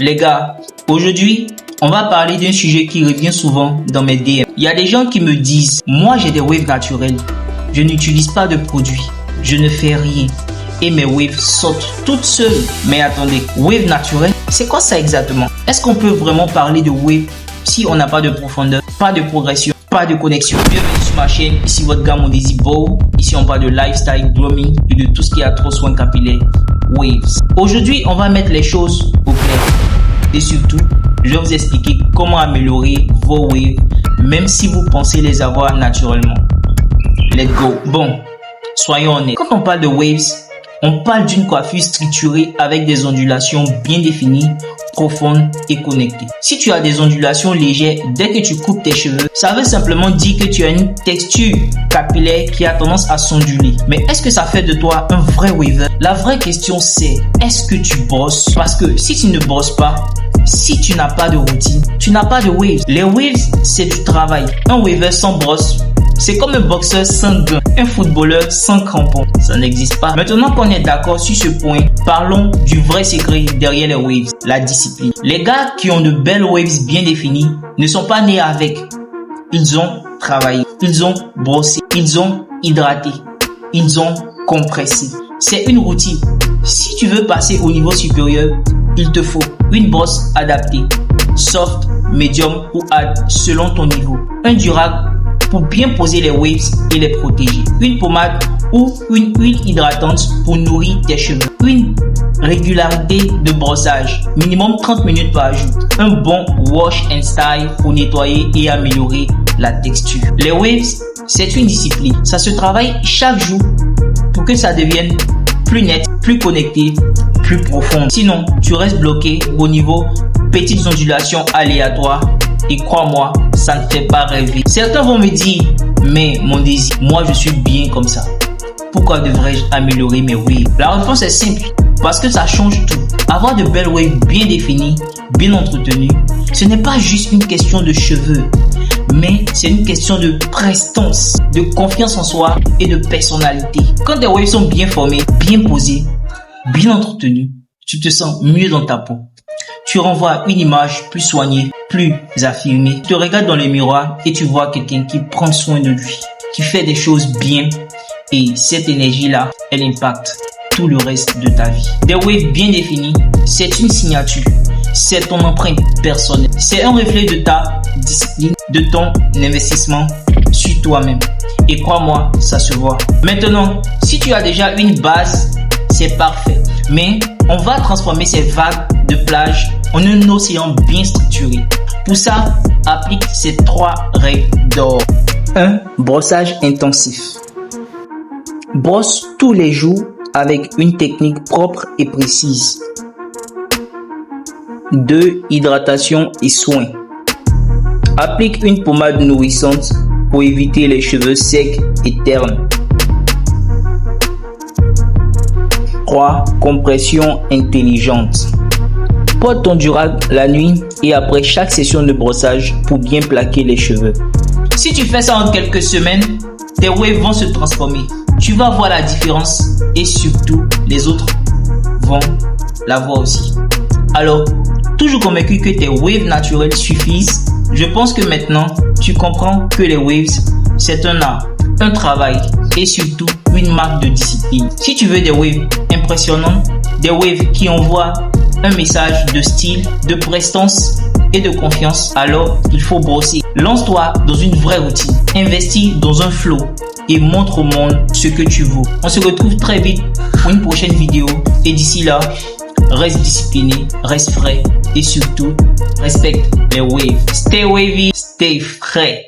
Les gars, aujourd'hui, on va parler d'un sujet qui revient souvent dans mes DM. Il y a des gens qui me disent, moi j'ai des waves naturelles, je n'utilise pas de produits, je ne fais rien et mes waves sautent toutes seules. Mais attendez, wave naturelle, c'est quoi ça exactement? Est-ce qu'on peut vraiment parler de wave si on n'a pas de profondeur, pas de progression, pas de connexion? Bienvenue sur ma chaîne, ici votre gars Mondesi Bow. Ici on parle de lifestyle, drumming et de tout ce qui a trop soin capillaire, waves. Aujourd'hui, on va mettre les choses au clair. Et surtout, je vais vous expliquer comment améliorer vos waves, même si vous pensez les avoir naturellement. Let's go. Bon, soyons honnêtes. Quand on parle de waves, on parle d'une coiffure structurée avec des ondulations bien définies, profondes et connectées. Si tu as des ondulations légères dès que tu coupes tes cheveux, ça veut simplement dire que tu as une texture capillaire qui a tendance à s'onduler. Mais est-ce que ça fait de toi un vrai waver? La vraie question c'est, est-ce que tu brosses? Parce que si tu ne brosses pas, si tu n'as pas de routine, tu n'as pas de waves. Les waves, c'est du travail. Un waver sans brosse, c'est comme un boxeur sans gants, un footballeur sans crampons. Ça n'existe pas. Maintenant qu'on est d'accord sur ce point, parlons du vrai secret derrière les waves, la discipline. Les gars qui ont de belles waves bien définies ne sont pas nés avec. Ils ont travaillé, ils ont brossé, ils ont hydraté, ils ont compressé. C'est une routine. Si tu veux passer au niveau supérieur, il te faut une brosse adaptée, soft, medium ou hard selon ton niveau. Un durable pour bien poser les waves et les protéger. Une pommade ou une huile hydratante pour nourrir tes cheveux. Une régularité de brossage, minimum 30 minutes par jour. Un bon wash and style pour nettoyer et améliorer la texture. Les waves, c'est une discipline. Ça se travaille chaque jour pour que ça devienne plus net, plus connecté, plus profond. Sinon, tu restes bloqué au niveau petites ondulations aléatoires. Et crois-moi, ça ne fait pas rêver. Certains vont me dire, mais Mondesi, moi je suis bien comme ça. Pourquoi devrais-je améliorer mes waves? La réponse est simple, parce que ça change tout. Avoir de belles waves bien définies, bien entretenues, ce n'est pas juste une question de cheveux, mais c'est une question de prestance, de confiance en soi et de personnalité. Quand tes waves sont bien formées, bien posées, bien entretenues, tu te sens mieux dans ta peau. Tu renvoies une image plus soignée, plus affirmée. Tu te regardes dans le miroir et tu vois quelqu'un qui prend soin de lui, qui fait des choses bien. Et cette énergie-là, elle impacte tout le reste de ta vie. Des waves bien définis, c'est une signature. C'est ton empreinte personnelle. C'est un reflet de ta discipline, de ton investissement sur toi-même. Et crois-moi, ça se voit. Maintenant, si tu as déjà une base, c'est parfait. Mais on va transformer ces vagues de plage en un océan bien structuré. Pour ça, applique ces 3 règles d'or. 1. Brossage intensif. Brosse tous les jours avec une technique propre et précise. 2. Hydratation et soin. Applique une pommade nourrissante pour éviter les cheveux secs et ternes. 3. Compression intelligente. Porte ton durable la nuit et après chaque session de brossage pour bien plaquer les cheveux. Si tu fais ça en quelques semaines, tes waves vont se transformer. Tu vas voir la différence et surtout les autres vont la voir aussi. Alors, toujours convaincu que tes waves naturels suffisent, je pense que maintenant tu comprends que les waves c'est un art, un travail et surtout une marque de discipline. Si tu veux des waves impressionnants, des waves qui envoient un message de style, de prestance et de confiance, alors il faut brosser. Lance-toi dans une vraie routine, investis dans un flow et montre au monde ce que tu vaux. On se retrouve très vite pour une prochaine vidéo et d'ici là, reste discipliné, reste frais et surtout respecte les waves. Stay wavy, stay frais.